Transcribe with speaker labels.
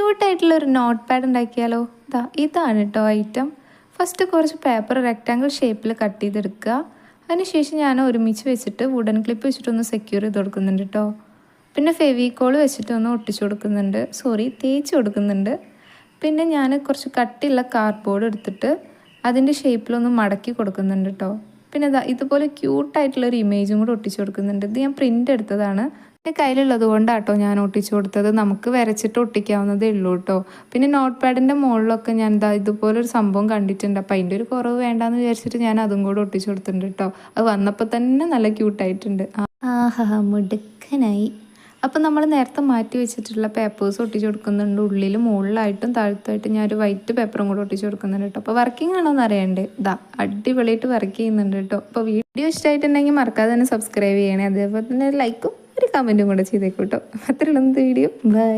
Speaker 1: ക്യൂട്ടായിട്ടുള്ളൊരു note pad ഉണ്ടാക്കിയാലോ? ഇതാണ് കേട്ടോ ഐറ്റം. ഫസ്റ്റ് കുറച്ച് പേപ്പർ റെക്റ്റാങ്കിൾ ഷേപ്പിൽ കട്ട് ചെയ്തെടുക്കുക. അതിനുശേഷം ഞാൻ ഒരുമിച്ച് വെച്ചിട്ട് വുഡൻ ക്ലിപ്പ് വെച്ചിട്ടൊന്ന് സെക്യൂർ ചെയ്ത് കൊടുക്കുന്നുണ്ട് കേട്ടോ. പിന്നെ ഫെവിക്കോൾ വെച്ചിട്ടൊന്ന് ഒട്ടിച്ചു കൊടുക്കുന്നുണ്ട്, തേച്ച് കൊടുക്കുന്നുണ്ട്. പിന്നെ ഞാൻ കുറച്ച് കട്ടിയുള്ള കാർഡ്ബോർഡ് എടുത്തിട്ട് അതിൻ്റെ ഷേപ്പിലൊന്ന് മടക്കി കൊടുക്കുന്നുണ്ട് കേട്ടോ. പിന്നെ ഇതുപോലെ ക്യൂട്ടായിട്ടുള്ളൊരു ഇമേജും കൂടെ ഒട്ടിച്ചു കൊടുക്കുന്നുണ്ട്. ഇത് ഞാൻ പ്രിൻ്റ് എടുത്തതാണ്. എൻ്റെ കയ്യിലുള്ളത് കൊണ്ടാട്ടോ ഞാൻ ഒട്ടിച്ചു കൊടുത്തത്. നമുക്ക് വരച്ചിട്ട് ഒട്ടിക്കാവുന്നതേ ഉള്ളൂ കേട്ടോ. പിന്നെ നോട്ട് പാഡിൻ്റെ മുകളിലൊക്കെ ഞാൻ ഇതുപോലൊരു സംഭവം കണ്ടിട്ടുണ്ട്. അപ്പോൾ അതിൻ്റെ ഒരു കുറവ് വേണ്ടാന്ന് വിചാരിച്ചിട്ട് ഞാൻ അതും കൂടെ ഒട്ടിച്ചു കൊടുത്തിട്ടുണ്ട് കേട്ടോ. അത് വന്നപ്പോൾ തന്നെ നല്ല ക്യൂട്ടായിട്ടുണ്ട്. ആഹാ മുടുക്കനായി. അപ്പം നമ്മൾ നേരത്തെ മാറ്റി വെച്ചിട്ടുള്ള പേപ്പേഴ്സ് ഒട്ടിച്ചു കൊടുക്കുന്നുണ്ട്. ഉള്ളിൽ മുകളിലായിട്ടും താഴത്തായിട്ടും ഞാനൊരു വൈറ്റ് പേപ്പറും കൂടെ ഒട്ടിച്ചു കൊടുക്കുന്നുണ്ട് കേട്ടോ. അപ്പോൾ വർക്കിംഗ് ആണോ എന്ന് അറിയണ്ടേ? അടിപൊളിയായിട്ട് വർക്ക് ചെയ്യുന്നുണ്ട് കേട്ടോ. അപ്പോൾ വീഡിയോ ഇഷ്ടമായിട്ടുണ്ടെങ്കിൽ മറക്കാതെ തന്നെ സബ്സ്ക്രൈബ് ചെയ്യണേ. അതേപോലെ തന്നെ ലൈക്കും ഒരു കമൻറ്റും കൂടെ ചെയ്തേക്കൂട്ടോ. അത്രയുള്ള വീഡിയോ. ബൈ.